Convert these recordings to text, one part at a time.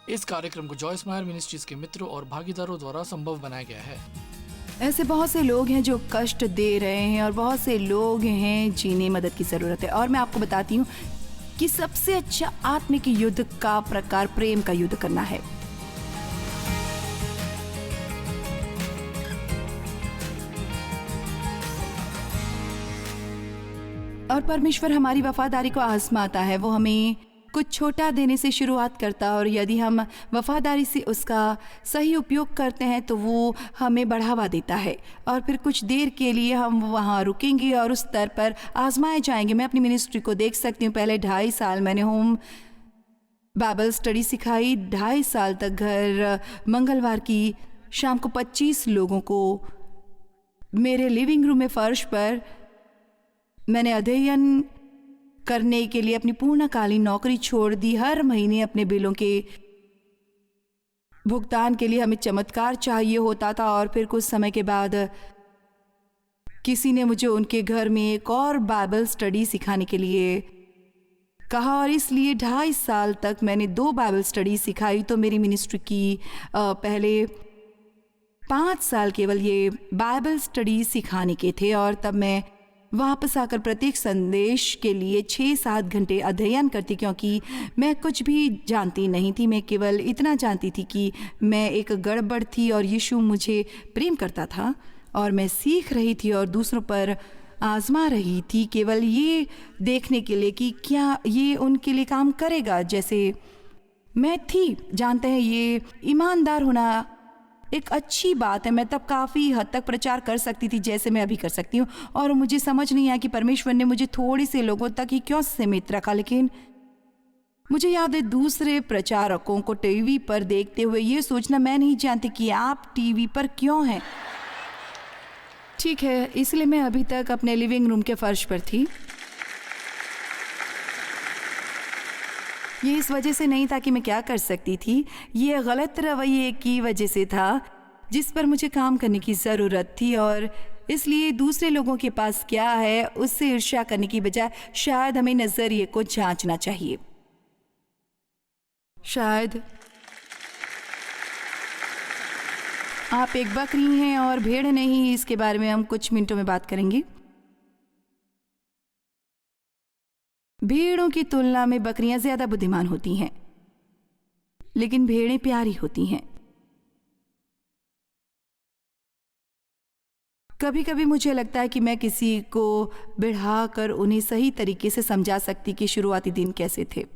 इस कार्यक्रम को जॉयस मायर मिनिस्ट्रीज के मित्रों और भागीदारों द्वारा संभव बनाया गया है। ऐसे बहुत से लोग हैं जो कष्ट दे रहे हैं और बहुत से लोग हैं जिन्हें मदद की ज़रूरत है। और मैं आपको बताती हूँ कि सबसे अच्छा आत्मिक युद्ध का प्रकार प्रेम का युद्ध करना है। और परमेश्वर हमारी वफादारी को आजमाता है। वो हमें कुछ छोटा देने से शुरुआत करता है और यदि हम वफादारी से उसका सही उपयोग करते हैं तो वो हमें बढ़ावा देता है और फिर कुछ देर के लिए हम वहाँ रुकेंगे और उस स्तर पर आजमाए जाएंगे। मैं अपनी मिनिस्ट्री को देख सकती हूँ। पहले 2.5 साल मैंने होम बाइबल स्टडी सिखाई। 2.5 साल तक घर मंगलवार की शाम को 25 लोगों को मेरे लिविंग रूम में फर्श पर मैंने अध्ययन करने के लिए अपनी पूर्णकालीन नौकरी छोड़ दी। हर महीने अपने बिलों के भुगतान के लिए हमें चमत्कार चाहिए होता था और फिर कुछ समय के बाद किसी ने मुझे उनके घर में एक और बाइबल स्टडी सिखाने के लिए कहा और इसलिए 2.5 साल तक मैंने 2 बाइबल स्टडी सिखाई। तो मेरी मिनिस्ट्री की पहले 5 साल केवल ये बाइबल स्टडी सिखाने के थे और तब मैं वापस आकर प्रत्येक संदेश के लिए 6-7 घंटे अध्ययन करती, क्योंकि मैं कुछ भी जानती नहीं थी। मैं केवल इतना जानती थी कि मैं एक गड़बड़ थी और यीशु मुझे प्रेम करता था और मैं सीख रही थी और दूसरों पर आजमा रही थी केवल ये देखने के लिए कि क्या ये उनके लिए काम करेगा जैसे मैं थी। जानते हैं ये ईमानदार होना एक अच्छी बात है। मैं तब काफ़ी हद तक प्रचार कर सकती थी जैसे मैं अभी कर सकती हूँ और मुझे समझ नहीं आया कि परमेश्वर ने मुझे थोड़े से लोगों तक ही क्यों सीमित रखा। लेकिन मुझे याद है दूसरे प्रचारकों को टीवी पर देखते हुए ये सोचना, मैं नहीं जानती कि आप टीवी पर क्यों हैं। ठीक है, इसलिए मैं अभी तक अपने लिविंग रूम के फर्श पर थी। ये इस वजह से नहीं था कि मैं क्या कर सकती थी, ये गलत रवैये की वजह से था जिस पर मुझे काम करने की ज़रूरत थी। और इसलिए दूसरे लोगों के पास क्या है उससे ईर्ष्या करने की बजाय शायद हमें नज़रिए को जांचना चाहिए। शायद आप एक बकरी हैं और भेड़ नहीं, इसके बारे में हम कुछ मिनटों में बात करेंगे। भेड़ों की तुलना में बकरियां ज्यादा बुद्धिमान होती हैं, लेकिन भेड़ें प्यारी होती हैं। कभी कभी मुझे लगता है कि मैं किसी को बढ़ाकर उन्हें सही तरीके से समझा सकती कि शुरुआती दिन कैसे थे।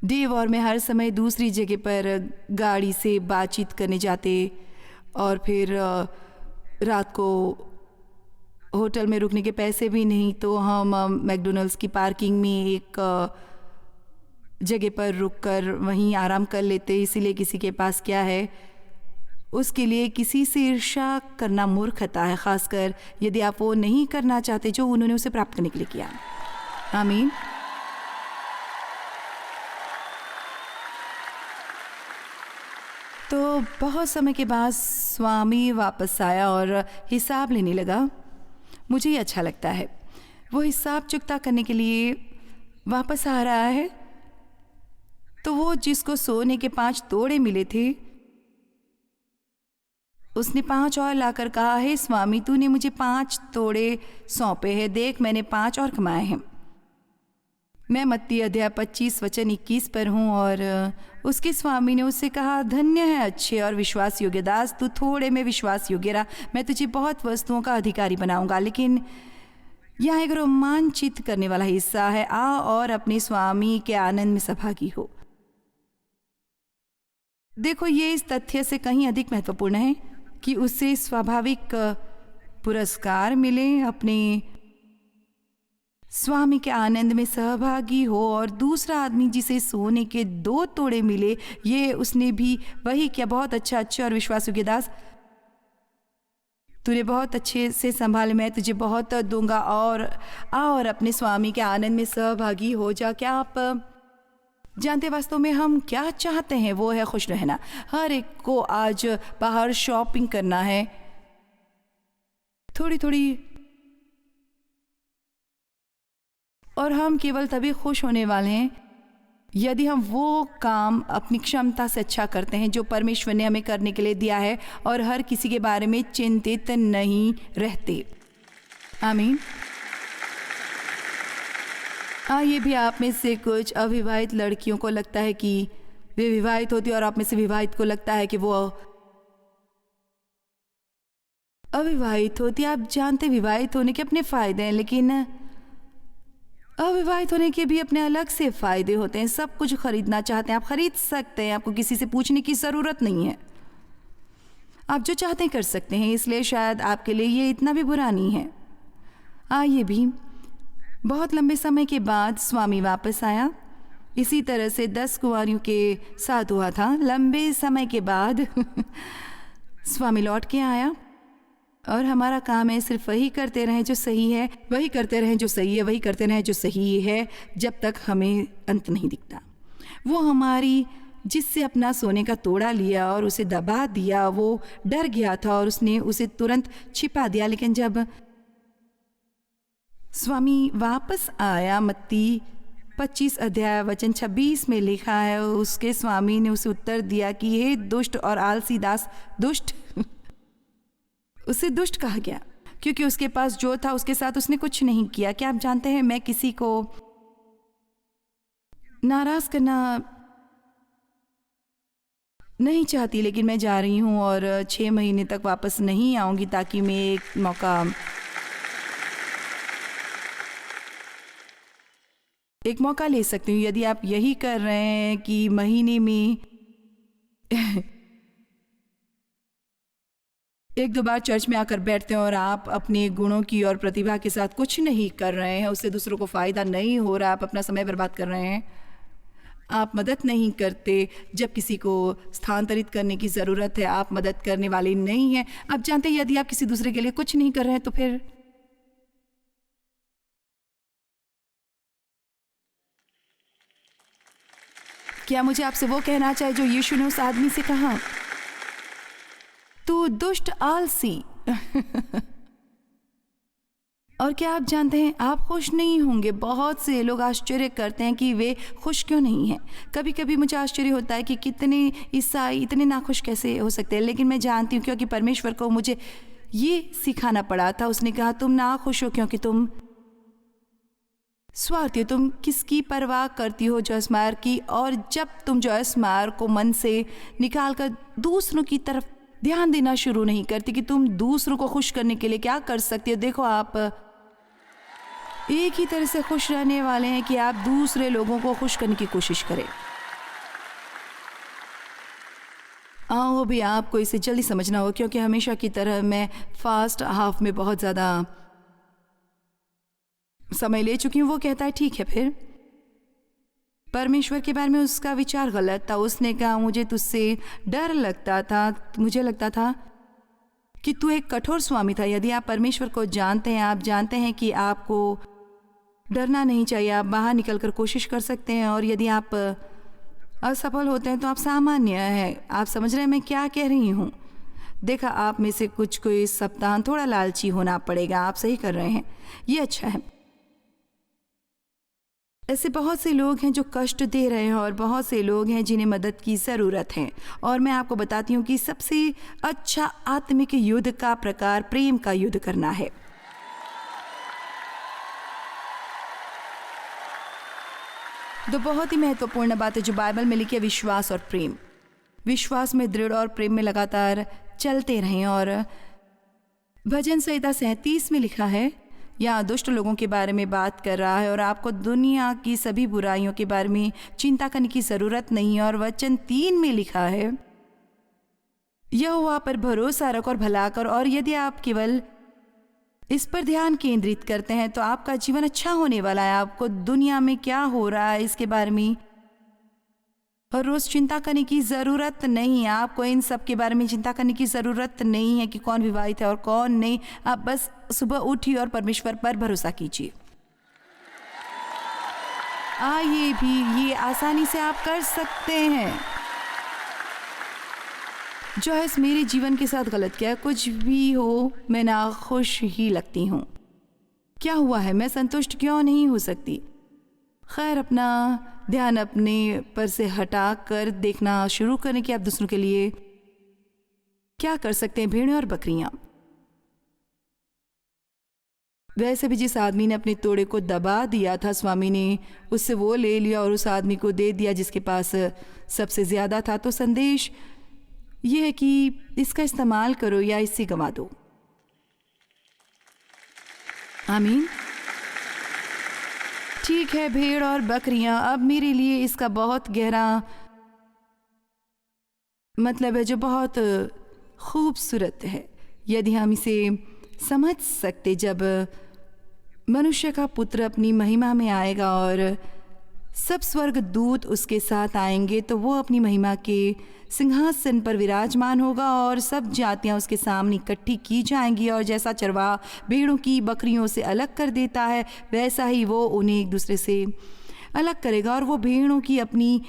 डेव और मैं हर समय दूसरी जगह पर गाड़ी से बातचीत करने जाते और फिर रात को होटल में रुकने के पैसे भी नहीं तो हम मैकडॉनल्ड्स की पार्किंग में एक जगह पर रुककर वहीं आराम कर लेते। इसीलिए किसी के पास क्या है उसके लिए किसी से ईर्ष्या करना मूर्खता है, खासकर यदि आप वो नहीं करना चाहते जो उन्होंने उसे प्राप्त करने के लिए किया। आमीन। तो बहुत समय के बाद स्वामी वापस आया और हिसाब लेने लगा। मुझे ये अच्छा लगता है, वो हिसाब चुकता करने के लिए वापस आ रहा है। तो वो जिसको सोने के 5 तोड़े मिले थे उसने 5 और लाकर कहा, है स्वामी तूने मुझे 5 तोड़े सौंपे हैं, देख मैंने 5 और कमाए हैं। मैं मत्ती अध्याय 25 वचन 21 पर हूँ। और उसके स्वामी ने उससे कहा, धन्य है अच्छे और विश्वास योग्य दास, तू थोड़े में विश्वास योग्य रहा, मैं तुझे बहुत वस्तुओं का अधिकारी बनाऊंगा। लेकिन यहाँ एक रोमांचित करने वाला हिस्सा है, आ और अपने स्वामी के आनंद में सहभागी हो। देखो ये इस तथ्य से कहीं अधिक महत्वपूर्ण है कि उसे स्वाभाविक पुरस्कार मिले, अपने स्वामी के आनंद में सहभागी हो। और दूसरा आदमी जिसे सोने के 2 तोड़े मिले, ये उसने भी वही किया। बहुत अच्छा, अच्छे और विश्वास योग्य दास, तूने बहुत अच्छे से संभाले, मैं तुझे बहुत दूंगा और आ और अपने स्वामी के आनंद में सहभागी हो जा। क्या आप जानते वास्तव में हम क्या चाहते हैं? वो है खुश रहना। हर एक को आज बाहर शॉपिंग करना है, थोड़ी थोड़ी, और हम केवल तभी खुश होने वाले हैं यदि हम वो काम अपनी क्षमता से अच्छा करते हैं जो परमेश्वर ने हमें करने के लिए दिया है और हर किसी के बारे में चिंतित नहीं रहते। आमीन। ये भी आप में से कुछ अविवाहित लड़कियों को लगता है कि वे विवाहित होती है और आप में से विवाहित को लगता है कि वो अविवाहित होती। आप जानते विवाहित होने के अपने फ़ायदे हैं, लेकिन अविवाहित होने के भी अपने अलग से फ़ायदे होते हैं। सब कुछ खरीदना चाहते हैं, आप खरीद सकते हैं, आपको किसी से पूछने की ज़रूरत नहीं है। आप जो चाहते हैं कर सकते हैं, इसलिए शायद आपके लिए ये इतना भी बुरा नहीं है। ये भी बहुत लंबे समय के बाद स्वामी वापस आया। इसी तरह से 10 कुंवारियों के साथ हुआ था। लंबे समय के बाद स्वामी लौट के आया और हमारा काम है सिर्फ वही करते रहें जो सही है, वही करते रहें जो सही है, वही करते रहें जो सही है, जब तक हमें अंत नहीं दिखता। वो हमारी जिससे अपना सोने का तोड़ा लिया और उसे दबा दिया, वो डर गया था और उसने उसे तुरंत छिपा दिया। लेकिन जब स्वामी वापस आया, मत्ती 25 अध्याय वचन 26 में लिखा है, उसके स्वामी ने उसे उत्तर दिया कि हे दुष्ट और आलसी दास। दुष्ट उसे दुष्ट कहा गया क्योंकि उसके पास जो था उसके साथ उसने कुछ नहीं किया। क्या आप जानते हैं, मैं किसी को नाराज करना नहीं चाहती, लेकिन मैं जा रही हूँ और 6 महीने तक वापस नहीं आऊँगी ताकि मैं एक मौका ले सकती हूँ। यदि आप यही कर रहे हैं कि महीने में 1-2 बार चर्च में आकर बैठते हैं और आप अपने गुणों की और प्रतिभा के साथ कुछ नहीं कर रहे हैं, उससे दूसरों को फ़ायदा नहीं हो रहा, आप अपना समय बर्बाद कर रहे हैं, आप मदद नहीं करते जब किसी को स्थानांतरित करने की ज़रूरत है, आप मदद करने वाले नहीं हैं। आप जानते हैं यदि आप किसी दूसरे के लिए कुछ नहीं कर रहे हैं तो फिर क्या मुझे आपसे वो कहना चाहिए जो यीशु ने उस आदमी से कहा, तू दुष्ट आलसी। और क्या आप जानते हैं, आप खुश नहीं होंगे। बहुत से लोग आश्चर्य करते हैं कि वे खुश क्यों नहीं हैं। कभी कभी मुझे आश्चर्य होता है कि कितने ईसाई इतने नाखुश कैसे हो सकते हैं, लेकिन मैं जानती हूँ क्योंकि परमेश्वर को मुझे ये सिखाना पड़ा था। उसने कहा तुम नाखुश हो क्योंकि तुम स्वार्थी हो, तुम किसकी परवाह करती हो, जसमार की। और जब तुम जसमार को मन से निकाल कर दूसरों की तरफ ध्यान देना शुरू नहीं करती कि तुम दूसरों को खुश करने के लिए क्या कर सकती हो। देखो, आप एक ही तरह से खुश रहने वाले हैं कि आप दूसरे लोगों को खुश करने की कोशिश करें। वो भी आपको इसे जल्दी समझना होगा क्योंकि हमेशा की तरह मैं फर्स्ट हाफ में बहुत ज़्यादा समय ले चुकी हूँ। वो कहता है ठीक है, फिर परमेश्वर के बारे में उसका विचार गलत था। उसने कहा मुझे तुझसे डर लगता था, मुझे लगता था कि तू एक कठोर स्वामी था। यदि आप परमेश्वर को जानते हैं, आप जानते हैं कि आपको डरना नहीं चाहिए, आप बाहर निकलकर कोशिश कर सकते हैं। और यदि आप असफल होते हैं तो आप सामान्य हैं। आप समझ रहे हैं मैं क्या कह रही हूँ। देखा, आप में से कुछ को इस सप्ताह थोड़ा लालची होना पड़ेगा। आप सही कर रहे हैं, ये अच्छा है। ऐसे बहुत से लोग हैं जो कष्ट दे रहे हैं और बहुत से लोग हैं जिन्हें मदद की ज़रूरत है। और मैं आपको बताती हूँ कि सबसे अच्छा आत्मिक युद्ध का प्रकार प्रेम का युद्ध करना है। दो बहुत ही महत्वपूर्ण बात है जो बाइबल में लिखी है, विश्वास और प्रेम। विश्वास में दृढ़ और प्रेम में लगातार चलते रहें। और भजन संहिता 37 में लिखा है, यहाँ दुष्ट लोगों के बारे में बात कर रहा है और आपको दुनिया की सभी बुराइयों के बारे में चिंता करने की ज़रूरत नहीं है। और वचन 3 में लिखा है, यहोवा पर भरोसा रख और भला कर। और यदि आप केवल इस पर ध्यान केंद्रित करते हैं तो आपका जीवन अच्छा होने वाला है। आपको दुनिया में क्या हो रहा है इसके बारे में और रोज़ चिंता करने की ज़रूरत नहीं है। आपको इन सब के बारे में चिंता करने की ज़रूरत नहीं है कि कौन विवाहित है और कौन नहीं। आप बस सुबह उठिए और परमेश्वर पर भरोसा कीजिए। ये भी ये आसानी से आप कर सकते हैं। जो है मेरे जीवन के साथ गलत किया, कुछ भी हो मैं नाखुश ही लगती हूँ। क्या हुआ है, मैं संतुष्ट क्यों नहीं हो सकती? खैर, अपना ध्यान अपने पर से हटा कर देखना शुरू करें कि आप दूसरों के लिए क्या कर सकते हैं। भेड़ें और बकरियां। वैसे भी जिस आदमी ने अपने तोड़े को दबा दिया था, स्वामी ने उससे वो ले लिया और उस आदमी को दे दिया जिसके पास सबसे ज़्यादा था। तो संदेश ये है कि इसका इस्तेमाल करो या इसे गंवा दो। आमीन। ठीक है, भेड़ और बकरियां। अब मेरे लिए इसका बहुत गहरा मतलब है, जो बहुत खूबसूरत है। यदि हम इसे समझ सकते, जब मनुष्य का पुत्र अपनी महिमा में आएगा और सब स्वर्ग दूत उसके साथ आएंगे, तो वो अपनी महिमा के सिंहासन पर विराजमान होगा और सब जातियां उसके सामने इकट्ठी की जाएंगी। और जैसा चरवाहा भेड़ों की बकरियों से अलग कर देता है, वैसा ही वो उन्हें एक दूसरे से अलग करेगा। और वो भेड़ों की अपनी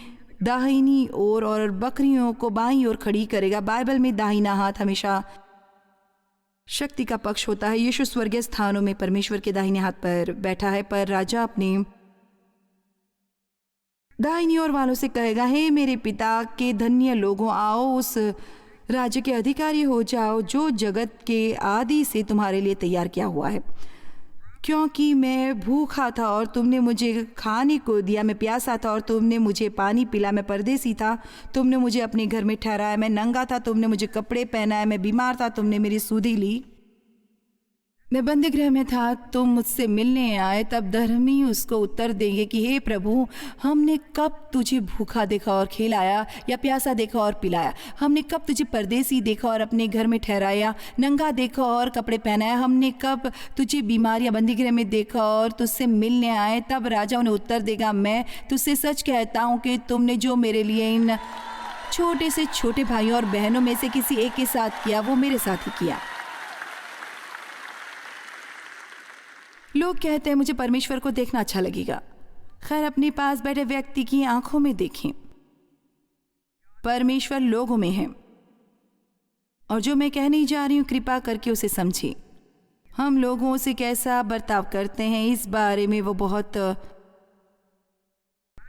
दाहिनी ओर और बकरियों को बाईं ओर खड़ी करेगा। बाइबल में दाहिना हाथ हमेशा शक्ति का पक्ष होता है। यीशु स्वर्गीय स्थानों में परमेश्वर के दाहिने हाथ पर बैठा है, पर राजा अपने दाहिनी ओर वालों से कहेगा, हे मेरे पिता के धन्य लोगों, आओ उस राज्य के अधिकारी हो जाओ जो जगत के आदि से तुम्हारे लिए तैयार किया हुआ है। क्योंकि मैं भूखा था और तुमने मुझे खाने को दिया, मैं प्यासा था और तुमने मुझे पानी पिला, मैं परदेसी था, तुमने मुझे अपने घर में ठहराया, मैं नंगा था, तुमने मुझे कपड़े पहनाए, मैं बीमार था, तुमने मेरी सुधि ली, मैं बंदीगृह में था, तुम मुझसे मिलने आए। तब धर्मी उसको उत्तर देंगे कि हे प्रभु, हमने कब तुझे भूखा देखा और खिलाया, या प्यासा देखा और पिलाया? हमने कब तुझे परदेसी देखा और अपने घर में ठहराया, नंगा देखा और कपड़े पहनाया? हमने कब तुझे बीमार या बंदीगृह में देखा और तुझसे मिलने आए? तब राजा उन्हें उत्तर देगा, मैं तुझसे सच कहता हूँ कि तुमने जो मेरे लिए इन छोटे से छोटे भाइयों और बहनों में से किसी एक के साथ किया, वो मेरे साथ ही किया। लोग कहते हैं मुझे परमेश्वर को देखना अच्छा लगेगा। खैर, अपने पास बैठे व्यक्ति की आंखों में देखें, परमेश्वर लोगों में है। और जो मैं कहने जा रही हूं, कृपा करके उसे समझें। हम लोगों से कैसा बर्ताव करते हैं, इस बारे में वो बहुत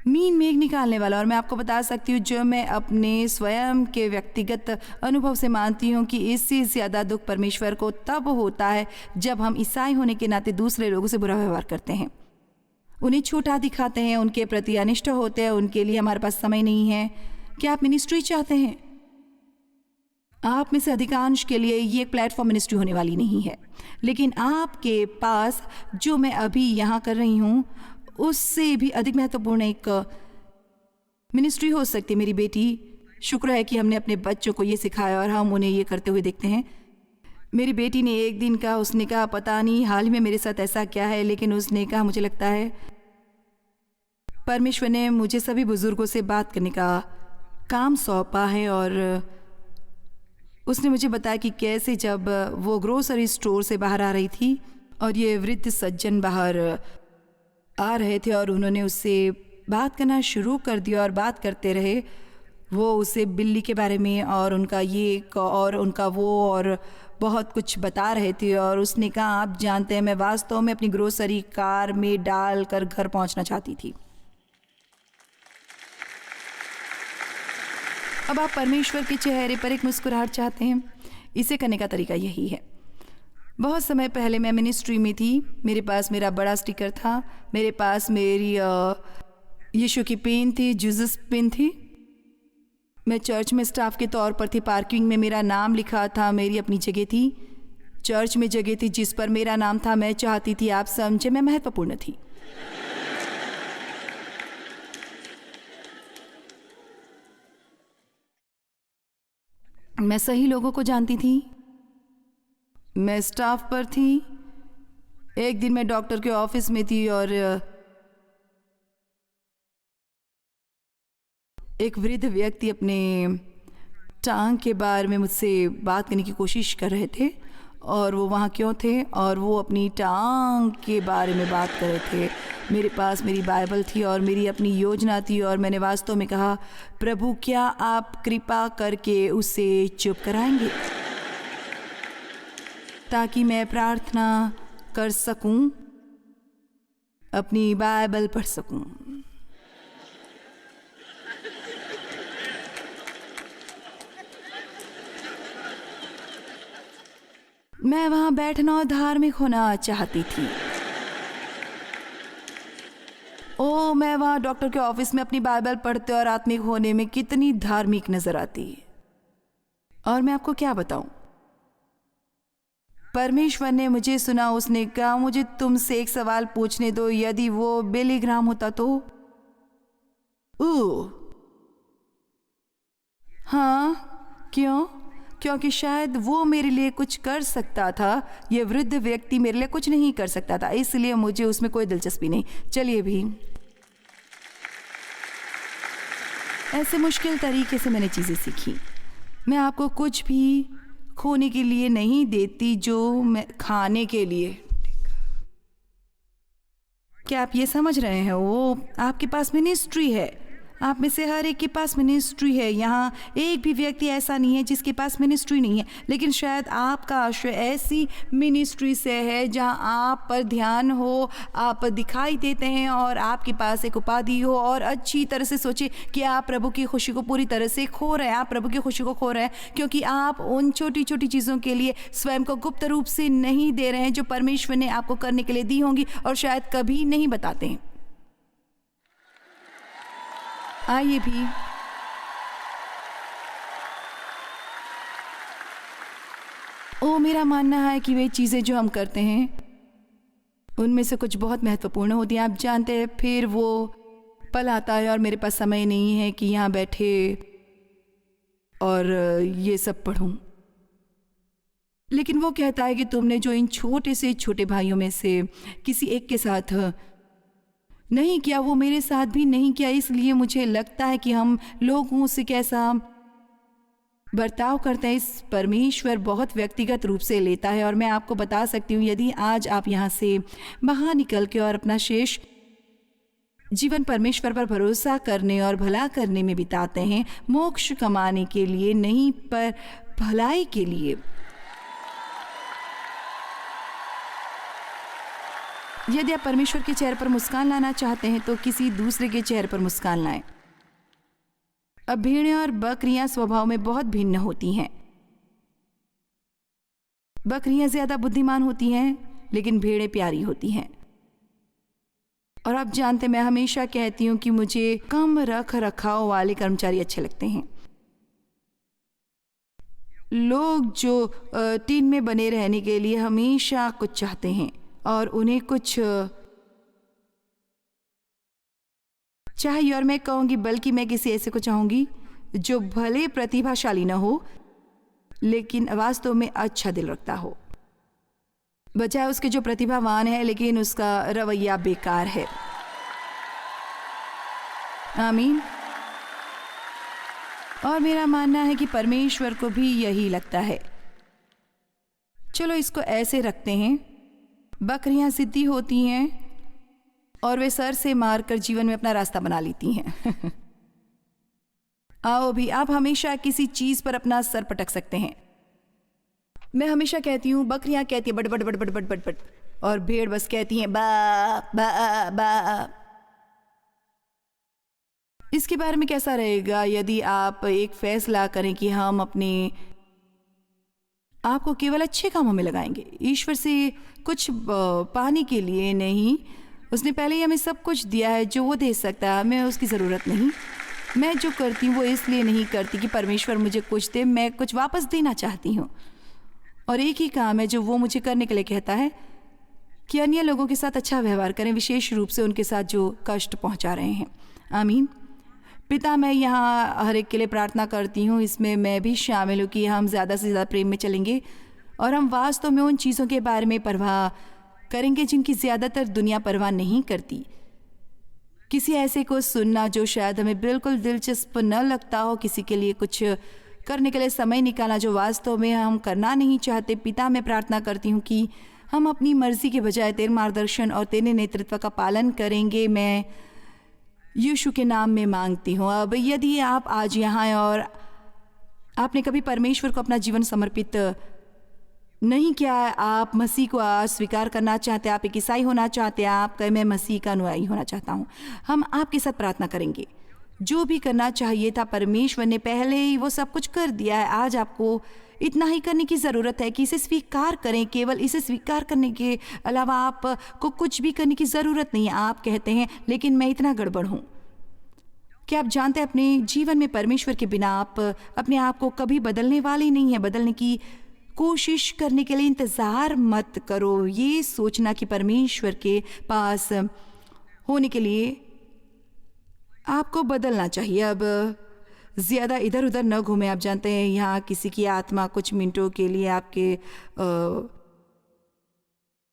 मीन मेघ निकालने वाला। और मैं आपको बता सकती हूँ, जो मैं अपने स्वयं के व्यक्तिगत अनुभव से मानती हूँ, कि इससे ज़्यादा दुख परमेश्वर को तब होता है जब हम ईसाई होने के नाते दूसरे लोगों से बुरा व्यवहार करते हैं, उन्हें छोटा दिखाते हैं, उनके प्रति अनिष्ट होते हैं। उनके लिए हमारे पास समय नहीं है। क्या आप मिनिस्ट्री चाहते हैं? आप में से अधिकांश के लिए ये प्लेटफॉर्म मिनिस्ट्री होने वाली नहीं है, लेकिन आपके पास जो मैं अभी यहाँ कर रही हूँ, उससे भी अधिक महत्वपूर्ण एक मिनिस्ट्री हो सकती है। मेरी बेटी, शुक्र है कि हमने अपने बच्चों को ये सिखाया और हम उन्हें ये करते हुए देखते हैं। मेरी बेटी ने एक दिन कहा, उसने कहा, पता नहीं हाल ही में मेरे साथ ऐसा क्या है, लेकिन उसने कहा, मुझे लगता है परमेश्वर ने मुझे सभी बुजुर्गों से बात करने का काम सौंपा है। और उसने मुझे बताया कि कैसे जब वो ग्रोसरी स्टोर से बाहर आ रही थी और ये वृद्ध सज्जन बाहर आ रहे थे और उन्होंने उससे बात करना शुरू कर दिया और बात करते रहे। वो उसे बिल्ली के बारे में और उनका ये और उनका वो और बहुत कुछ बता रहे थे। और उसने कहा, आप जानते हैं, मैं वास्तव में अपनी ग्रोसरी कार में डाल कर घर पहुंचना चाहती थी। अब आप परमेश्वर के चेहरे पर एक मुस्कुराहट चाहते हैं, इसे करने का तरीका यही है। बहुत समय पहले मैं मिनिस्ट्री में थी, मेरे पास मेरा बड़ा स्टिकर था, मेरे पास मेरी यीशु की पेन थी, जीसस पेन थी। मैं चर्च में स्टाफ के तौर पर थी, पार्किंग में मेरा नाम लिखा था, मेरी अपनी जगह थी, चर्च में जगह थी जिस पर मेरा नाम था। मैं चाहती थी, आप समझे, मैं महत्वपूर्ण थी। मैं सही लोगों को जानती थी, मैं स्टाफ पर थी। एक दिन मैं डॉक्टर के ऑफिस में थी और एक वृद्ध व्यक्ति अपने टांग के बारे में मुझसे बात करने की कोशिश कर रहे थे। और वो वहाँ क्यों थे? और वो अपनी टांग के बारे में बात कर रहे थे। मेरे पास मेरी बाइबल थी और मेरी अपनी योजना थी और मैंने वास्तव में कहा, प्रभु, क्या आप कृपा करके उसे चुप कराएंगे ताकि मैं प्रार्थना कर सकूं? अपनी बाइबल पढ़ सकूं। मैं वहां बैठना और धार्मिक होना चाहती थी। ओ, मैं वहां डॉक्टर के ऑफिस में अपनी बाइबल पढ़ते और आत्मिक होने में कितनी धार्मिक नजर आती। और मैं आपको क्या बताऊं, परमेश्वर ने मुझे सुना। उसने कहा, मुझे तुमसे एक सवाल पूछने दो, यदि वो बिली ग्राहम होता तो? हाँ, क्यों? क्योंकि शायद वो मेरे लिए कुछ कर सकता था। ये वृद्ध व्यक्ति मेरे लिए कुछ नहीं कर सकता था, इसलिए मुझे उसमें कोई दिलचस्पी नहीं। चलिए भी, ऐसे मुश्किल तरीके से मैंने चीज़ें सीखी। मैं आपको कुछ भी खोने के लिए नहीं देती जो मैं खाने के लिए। क्या आप ये समझ रहे हैं? वो आपके पास मिनिस्ट्री है। आप में से हर एक के पास मिनिस्ट्री है। यहाँ एक भी व्यक्ति ऐसा नहीं है जिसके पास मिनिस्ट्री नहीं है, लेकिन शायद आपका आश्रय ऐसी मिनिस्ट्री से है जहाँ आप पर ध्यान हो, आप दिखाई देते हैं और आपके पास एक उपाधि हो। और अच्छी तरह से सोचिए कि आप प्रभु की खुशी को पूरी तरह से खो रहे हैं। आप प्रभु की खुशी को खो रहे हैं क्योंकि आप उन छोटी छोटी चीज़ों के लिए स्वयं को गुप्त रूप से नहीं दे रहे हैं जो परमेश्वर ने आपको करने के लिए दी होंगी और शायद कभी नहीं बताते हैं। आइए भी, मेरा मानना है कि वे चीज़ें जो हम करते हैं उनमें से कुछ बहुत महत्वपूर्ण होती हैं। आप जानते हैं, फिर वो पल आता है और मेरे पास समय नहीं है कि यहाँ बैठे और ये सब पढ़ूं। लेकिन वो कहता है कि तुमने जो इन छोटे से छोटे भाइयों में से किसी एक के साथ नहीं किया, वो मेरे साथ भी नहीं किया। इसलिए मुझे लगता है कि हम लोगों से कैसा बर्ताव करते हैं, इस परमेश्वर बहुत व्यक्तिगत रूप से लेता है। और मैं आपको बता सकती हूँ, यदि आज आप यहाँ से बाहर निकल के और अपना शेष जीवन परमेश्वर पर भरोसा करने और भला करने में बिताते हैं, मोक्ष कमाने के लिए नहीं पर भलाई के लिए, यदि आप परमेश्वर के चेहरे पर मुस्कान लाना चाहते हैं तो किसी दूसरे के चेहरे पर मुस्कान लाएं। अब भेड़ें और बकरियां स्वभाव में बहुत भिन्न होती हैं। बकरियां ज्यादा बुद्धिमान होती हैं, लेकिन भेड़ें प्यारी होती हैं। और आप जानते, मैं हमेशा कहती हूं कि मुझे कम रख रखाव वाले कर्मचारी अच्छे लगते हैं। लोग जो टीम में बने रहने के लिए हमेशा कुछ चाहते हैं और उन्हें कुछ चाहिए। और मैं कहूँगी, बल्कि मैं किसी ऐसे को चाहूँगी जो भले प्रतिभाशाली न हो लेकिन वास्तव में अच्छा दिल रखता हो, बजाय उसके जो प्रतिभावान है लेकिन उसका रवैया बेकार है। आमीन। और मेरा मानना है कि परमेश्वर को भी यही लगता है। चलो इसको ऐसे रखते हैं, बकरियां जिद्दी होती हैं और वे सर से मारकर जीवन में अपना रास्ता बना लेती हैं। आओ भी, आप हमेशा किसी चीज पर अपना सर पटक सकते हैं। मैं हमेशा कहती हूँ, बकरियां कहती है but but but but but but but, और भेड़ बस कहती हैं बा बा बा। इसके बारे में कैसा रहेगा यदि आप एक फैसला करें कि हम अपने आपको केवल अच्छे कामों में लगाएंगे, ईश्वर से कुछ पाने के लिए नहीं। उसने पहले ही हमें सब कुछ दिया है जो वो दे सकता है, हमें उसकी ज़रूरत नहीं। मैं जो करती हूँ वो इसलिए नहीं करती कि परमेश्वर मुझे कुछ दे, मैं कुछ वापस देना चाहती हूँ। और एक ही काम है जो वो मुझे करने के लिए कहता है कि अन्य लोगों के साथ अच्छा व्यवहार करें, विशेष रूप से उनके साथ जो कष्ट पहुँचा रहे हैं। आमीन। पिता, मैं यहाँ हर एक के लिए प्रार्थना करती हूँ, इसमें मैं भी शामिल हूँ कि हम ज़्यादा से ज़्यादा प्रेम में चलेंगे और हम वास्तव में उन चीज़ों के बारे में परवाह करेंगे जिनकी ज़्यादातर दुनिया परवाह नहीं करती। किसी ऐसे को सुनना जो शायद हमें बिल्कुल दिलचस्प न लगता हो, किसी के लिए कुछ करने के लिए समय निकालना जो वास्तव में हम करना नहीं चाहते। पिता, मैं प्रार्थना करती हूँ कि हम अपनी मर्जी के बजाय तेरे मार्गदर्शन और तेरे नेतृत्व का पालन करेंगे। मैं यीशु के नाम में मांगती हूँ। अब यदि आप आज यहाँ हैं और आपने कभी परमेश्वर को अपना जीवन समर्पित नहीं, क्या आप मसीह को स्वीकार करना चाहते हैं? आप एक ईसाई होना चाहते हैं? आप कहें मैं मसीह का अनुयायी होना चाहता हूँ। हम आपके साथ प्रार्थना करेंगे। जो भी करना चाहिए था परमेश्वर ने पहले ही वो सब कुछ कर दिया है। आज आपको इतना ही करने की ज़रूरत है कि इसे स्वीकार करें। केवल इसे स्वीकार करने के अलावा आपको कुछ भी करने की ज़रूरत नहीं है। आप कहते हैं लेकिन मैं इतना गड़बड़ हूँ। क्या आप जानते हैं अपने जीवन में परमेश्वर के बिना आप अपने आप को कभी बदलने वाले नहीं हैं। बदलने की कोशिश करने के लिए इंतज़ार मत करो। ये सोचना कि परमेश्वर के पास होने के लिए आपको बदलना चाहिए। अब ज़्यादा इधर उधर न घूमें। आप जानते हैं यहाँ किसी की आत्मा कुछ मिनटों के लिए आपके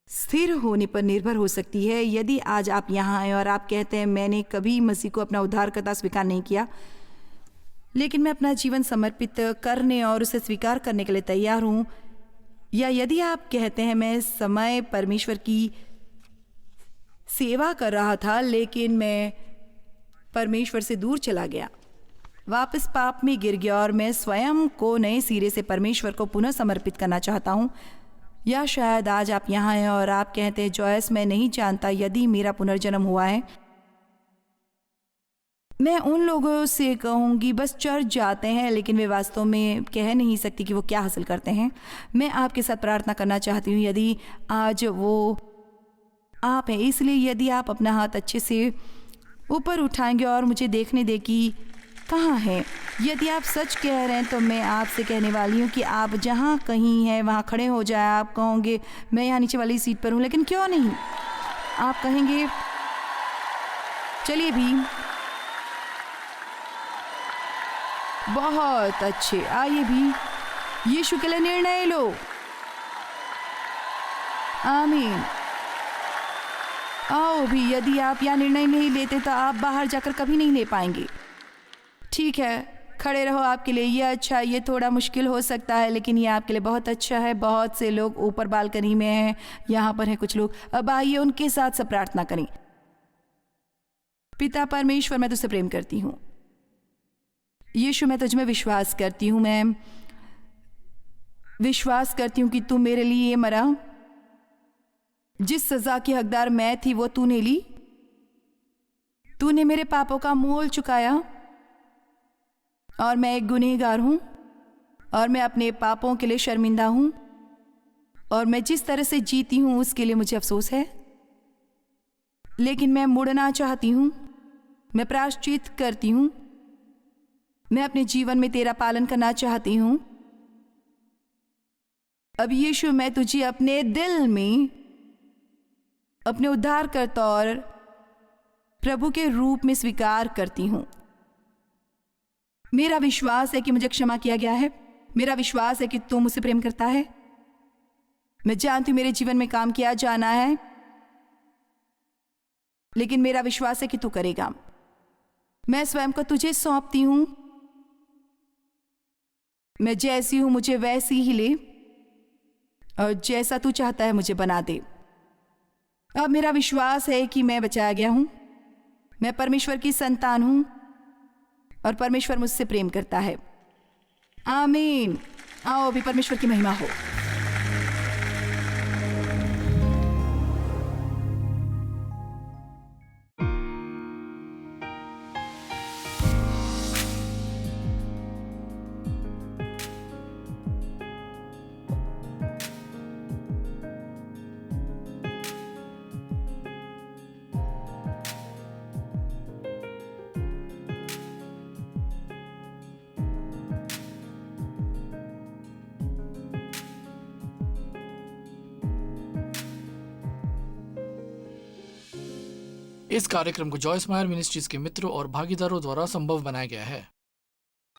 स्थिर होने पर निर्भर हो सकती है। यदि आज आप यहाँ आए और आप कहते हैं मैंने कभी मसीह को अपना उद्धारकर्ता स्वीकार नहीं किया, लेकिन मैं अपना जीवन समर्पित करने और उसे स्वीकार करने के लिए तैयार हूँ, या यदि आप कहते हैं मैं समय परमेश्वर की सेवा कर रहा था लेकिन मैं परमेश्वर से दूर चला गया, वापस पाप में गिर गया और मैं स्वयं को नए सिरे से परमेश्वर को पुनः समर्पित करना चाहता हूँ, या शायद आज आप यहाँ हैं और आप कहते हैं जॉयस मैं नहीं जानता यदि मेरा पुनर्जन्म हुआ है। मैं उन लोगों से कहूँगी बस चर्च जाते हैं लेकिन वे वास्तव में कह नहीं सकती कि वो क्या हासिल करते हैं। मैं आपके साथ प्रार्थना करना चाहती हूँ यदि आज वो आप हैं। इसलिए यदि आप अपना हाथ अच्छे से ऊपर उठाएंगे और मुझे देखने दे कि कहाँ है। यदि आप सच कह रहे हैं तो मैं आपसे कहने वाली हूँ कि आप जहाँ कहीं हैं वहाँ खड़े हो जाए। आप कहोगे मैं यहाँ नीचे वाली सीट पर हूँ, लेकिन क्यों नहीं। आप कहेंगे चलिए भी, बहुत अच्छे, आइए भी यीशु के लिए निर्णय लो। आमीन। आओ भी, यदि आप यह निर्णय नहीं लेते तो आप बाहर जाकर कभी नहीं ले पाएंगे। ठीक है, खड़े रहो। आपके लिए ये अच्छा, ये थोड़ा मुश्किल हो सकता है लेकिन ये आपके लिए बहुत अच्छा है। बहुत से लोग ऊपर बालकनी में हैं, यहाँ पर हैं कुछ लोग। अब आइए उनके साथ सब प्रार्थना करें। पिता परमेश्वर, मैं तुझसे प्रेम करती हूँ। यीशु, मैं तुझ में विश्वास करती हूँ। मैं विश्वास करती हूँ कि तू मेरे लिए मरा। जिस सजा की हकदार मैं थी वो तूने ली। तूने मेरे पापों का मोल चुकाया और मैं एक गुनहगार हूँ और मैं अपने पापों के लिए शर्मिंदा हूँ और मैं जिस तरह से जीती हूँ उसके लिए मुझे अफसोस है। लेकिन मैं मुड़ना चाहती हूँ। मैं प्रायश्चित करती हूँ। मैं अपने जीवन में तेरा पालन करना चाहती हूँ। अब यीशु, मैं तुझे अपने दिल में अपने उद्धारकर्ता और प्रभु के रूप में स्वीकार करती हूँ। मेरा विश्वास है कि मुझे क्षमा किया गया है। मेरा विश्वास है कि तू मुझसे प्रेम करता है। मैं जानती हूँ मेरे जीवन में काम किया जाना है, लेकिन मेरा विश्वास है कि तू करेगा। मैं स्वयं को तुझे सौंपती हूँ। मैं जैसी हूँ मुझे वैसी ही ले और जैसा तू चाहता है मुझे बना दे। अब मेरा विश्वास है कि मैं बचाया गया हूँ। मैं परमेश्वर की संतान हूँ और परमेश्वर मुझसे प्रेम करता है। आमीन। आओ अभी परमेश्वर की महिमा हो। इस कार्यक्रम को जॉयस मायर मिनिस्ट्रीज के मित्रों और भागीदारों द्वारा संभव बनाया गया है।